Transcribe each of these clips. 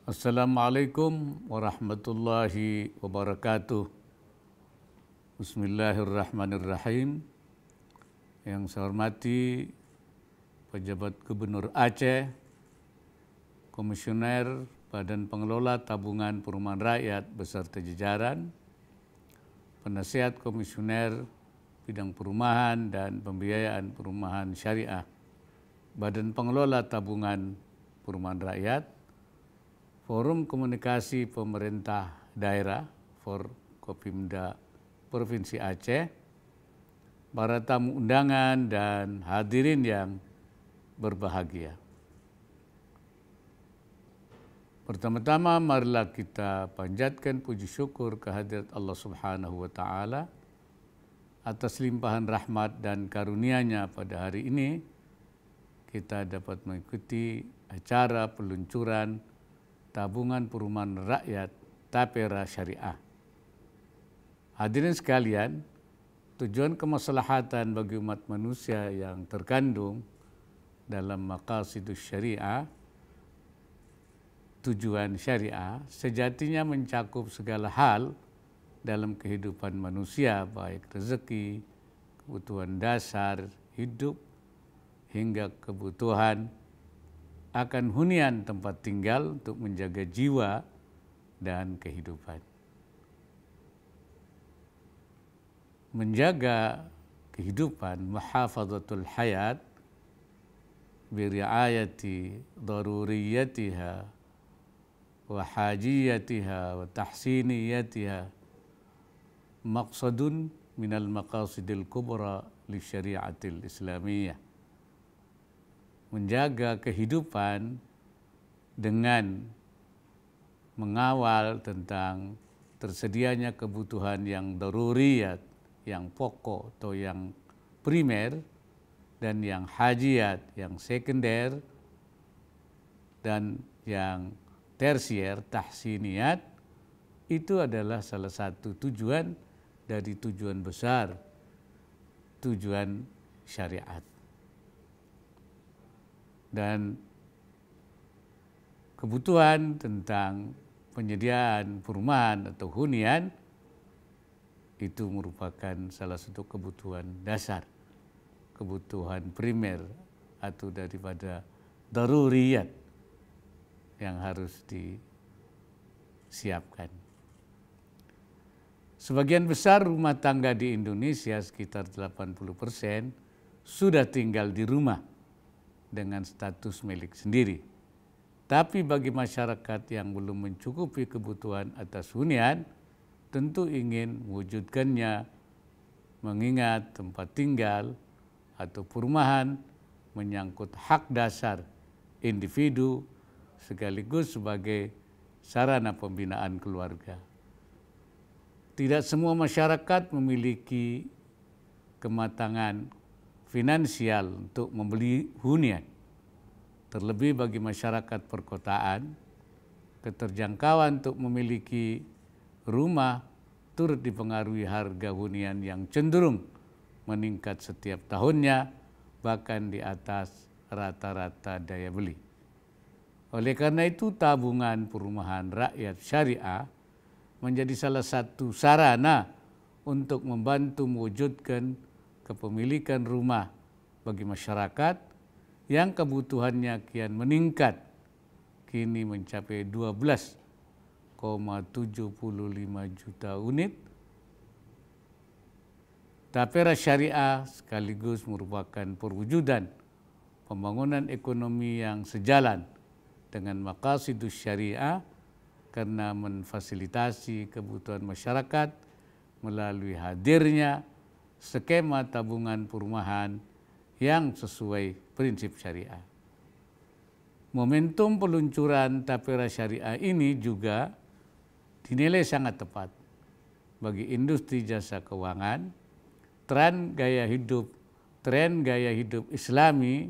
Assalamualaikum warahmatullahi wabarakatuh. Bismillahirrahmanirrahim. Yang saya hormati Pejabat Gubernur Aceh, Komisioner Badan Pengelola Tabungan Perumahan Rakyat beserta jajaran, Penasihat Komisioner Bidang Perumahan dan Pembiayaan Perumahan Syariah, Badan Pengelola Tabungan Perumahan Rakyat, Forum Komunikasi Pemerintah Daerah Forkopimda Provinsi Aceh, para tamu undangan dan hadirin yang berbahagia. Pertama-tama marilah kita panjatkan puji syukur kehadirat Allah Subhanahu wa Ta'ala atas limpahan rahmat dan karunia-Nya pada hari ini kita dapat mengikuti acara peluncuran Tabungan Perumahan Rakyat Tapera Syariah. Hadirin sekalian, tujuan kemaslahatan bagi umat manusia yang terkandung dalam maqasidus syariah, tujuan syariah, sejatinya mencakup segala hal dalam kehidupan manusia, baik rezeki, kebutuhan dasar hidup, hingga kebutuhan akan hunian tempat tinggal untuk menjaga jiwa dan kehidupan. Menjaga kehidupan, muhafadhatul hayat, biriayati daruriyatiha wa hajiyatiha wa tahsiniyatiha maqsadun minal maqasidil kubra li syariatil islamiyah. Menjaga kehidupan dengan mengawal tentang tersedianya kebutuhan yang daruriyat, yang pokok atau yang primer, dan yang hajiyat, yang sekunder, dan yang tersier, tahsiniyat, itu adalah salah satu tujuan dari tujuan besar, tujuan syariat. Dan kebutuhan tentang penyediaan perumahan atau hunian itu merupakan salah satu kebutuhan dasar, kebutuhan primer atau daripada daruriyat yang harus disiapkan. Sebagian besar rumah tangga di Indonesia, sekitar 80%, sudah tinggal di rumah dengan status milik sendiri. Tapi bagi masyarakat yang belum mencukupi kebutuhan atas hunian, tentu ingin mewujudkannya, mengingat tempat tinggal atau perumahan menyangkut hak dasar individu sekaligus sebagai sarana pembinaan keluarga. Tidak semua masyarakat memiliki kematangan finansial untuk membeli hunian. Terlebih bagi masyarakat perkotaan, keterjangkauan untuk memiliki rumah turut dipengaruhi harga hunian yang cenderung meningkat setiap tahunnya, bahkan di atas rata-rata daya beli. Oleh karena itu, tabungan perumahan rakyat syariah menjadi salah satu sarana untuk membantu mewujudkan kepemilikan rumah bagi masyarakat yang kebutuhannya kian meningkat, kini mencapai 12,75 juta unit. Tapera Syariah sekaligus merupakan perwujudan pembangunan ekonomi yang sejalan dengan maqasidus syariah karena memfasilitasi kebutuhan masyarakat melalui hadirnya skema tabungan perumahan yang sesuai prinsip syariah. Momentum peluncuran Tapera Syariah ini juga dinilai sangat tepat bagi industri jasa keuangan. Tren gaya hidup Islami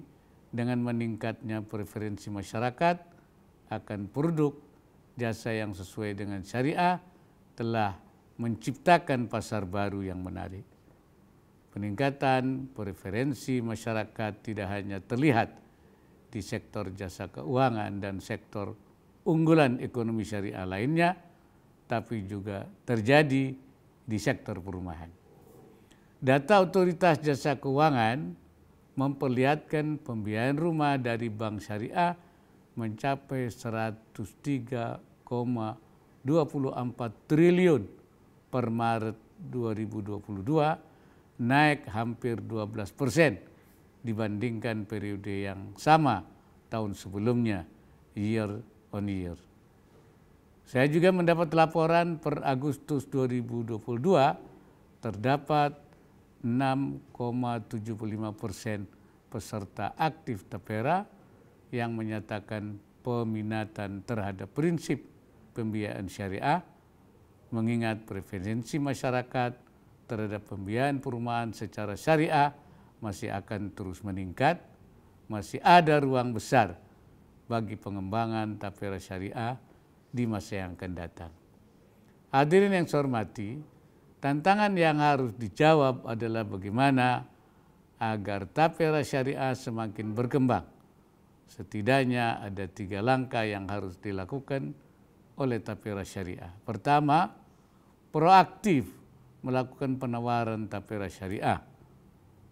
dengan meningkatnya preferensi masyarakat akan produk jasa yang sesuai dengan syariah telah menciptakan pasar baru yang menarik. Peningkatan preferensi masyarakat tidak hanya terlihat di sektor jasa keuangan dan sektor unggulan ekonomi syariah lainnya, tapi juga terjadi di sektor perumahan. Data Otoritas Jasa Keuangan memperlihatkan pembiayaan rumah dari bank syariah mencapai 103,24 triliun per Maret 2022, naik hampir 12% dibandingkan periode yang sama tahun sebelumnya, year on year. Saya juga mendapat laporan per Agustus 2022 terdapat 6,75% peserta aktif Tapera yang menyatakan peminatan terhadap prinsip pembiayaan syariah, mengingat preferensi masyarakat terhadap pembiayaan perumahan secara syariah masih akan terus meningkat, masih ada ruang besar bagi pengembangan Tapera syariah di masa yang akan datang. Hadirin yang saya hormati, tantangan yang harus dijawab adalah bagaimana agar Tapera syariah semakin berkembang. Setidaknya ada 3 langkah yang harus dilakukan oleh Tapera syariah. Pertama, proaktif melakukan penawaran Tapera syariah.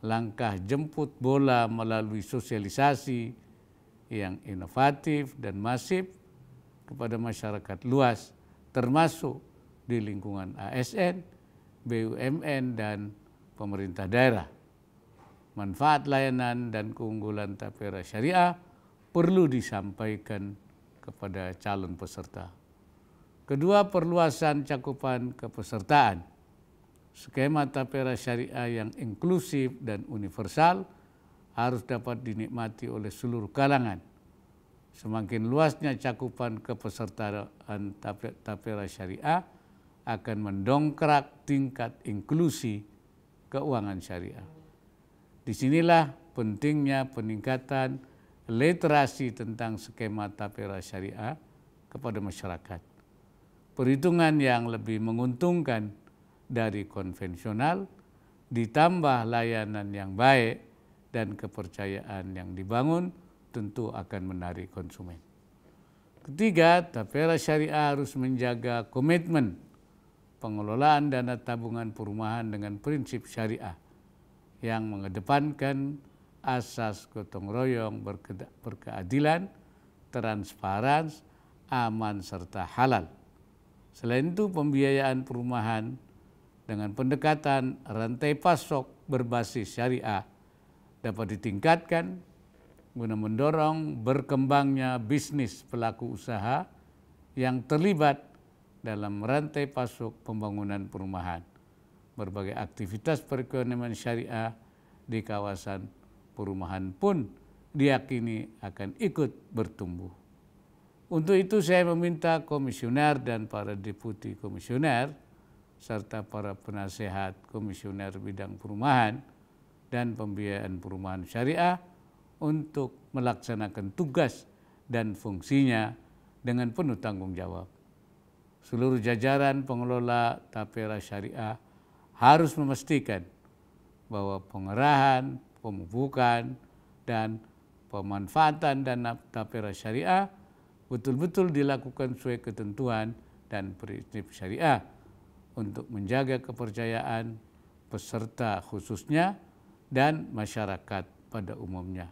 Langkah jemput bola melalui sosialisasi yang inovatif dan masif kepada masyarakat luas, termasuk di lingkungan ASN, BUMN, dan pemerintah daerah. Manfaat layanan dan keunggulan Tapera syariah perlu disampaikan kepada calon peserta. Kedua, perluasan cakupan kepesertaan. Skema Tapera syariah yang inklusif dan universal harus dapat dinikmati oleh seluruh kalangan. Semakin luasnya cakupan kepesertaan Tapera syariah akan mendongkrak tingkat inklusi keuangan syariah. Disinilah pentingnya peningkatan literasi tentang skema Tapera syariah kepada masyarakat. Perhitungan yang lebih menguntungkan dari konvensional ditambah layanan yang baik dan kepercayaan yang dibangun tentu akan menarik konsumen. Ketiga, Tapera syariah harus menjaga komitmen pengelolaan dana tabungan perumahan dengan prinsip syariah yang mengedepankan asas gotong royong, berkeadilan, transparan, aman, serta halal. Selain itu, pembiayaan perumahan dengan pendekatan rantai pasok berbasis syariah dapat ditingkatkan guna mendorong berkembangnya bisnis pelaku usaha yang terlibat dalam rantai pasok pembangunan perumahan. Berbagai aktivitas perekonomian syariah di kawasan perumahan pun diyakini akan ikut bertumbuh. Untuk itu saya meminta komisioner dan para deputi komisioner serta para penasehat komisioner bidang perumahan dan pembiayaan perumahan syariah untuk melaksanakan tugas dan fungsinya dengan penuh tanggung jawab. Seluruh jajaran pengelola Tapera syariah harus memastikan bahwa pengerahan, pemupukan, dan pemanfaatan dana Tapera syariah betul-betul dilakukan sesuai ketentuan dan prinsip syariah untuk menjaga kepercayaan peserta khususnya dan masyarakat pada umumnya.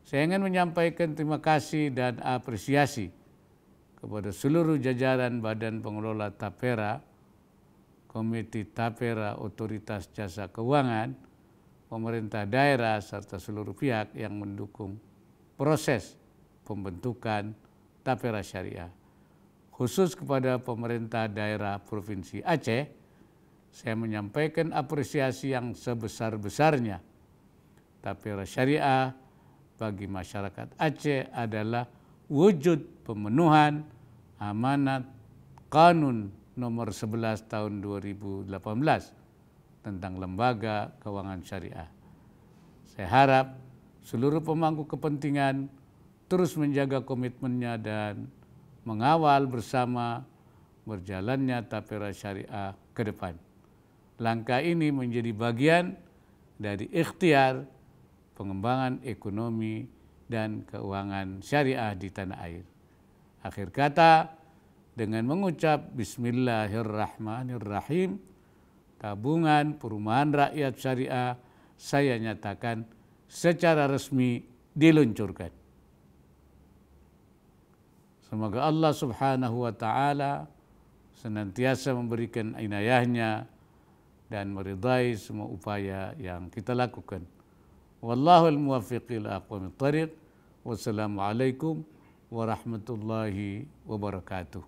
Saya ingin menyampaikan terima kasih dan apresiasi kepada seluruh jajaran Badan Pengelola Tapera, Komite Tapera Otoritas Jasa Keuangan, pemerintah daerah, serta seluruh pihak yang mendukung proses pembentukan Tapera syariah. Khusus kepada pemerintah daerah Provinsi Aceh, saya menyampaikan apresiasi yang sebesar-besarnya. Tapera syariah bagi masyarakat Aceh adalah wujud pemenuhan amanat Kanun nomor 11 tahun 2018 tentang lembaga keuangan syariah. Saya harap seluruh pemangku kepentingan terus menjaga komitmennya dan mengawal bersama berjalannya Tapera syariah ke depan. Langkah ini menjadi bagian dari ikhtiar pengembangan ekonomi dan keuangan syariah di tanah air. Akhir kata, dengan mengucap Bismillahirrahmanirrahim, tabungan perumahan rakyat syariah saya nyatakan secara resmi diluncurkan. Semoga Allah Subhanahu wa taala senantiasa memberikan inayahnya dan meridai semua upaya yang kita lakukan. Wallahul muwaffiq ila aqwamit thariq. Wassalamualaikum warahmatullahi wabarakatuh.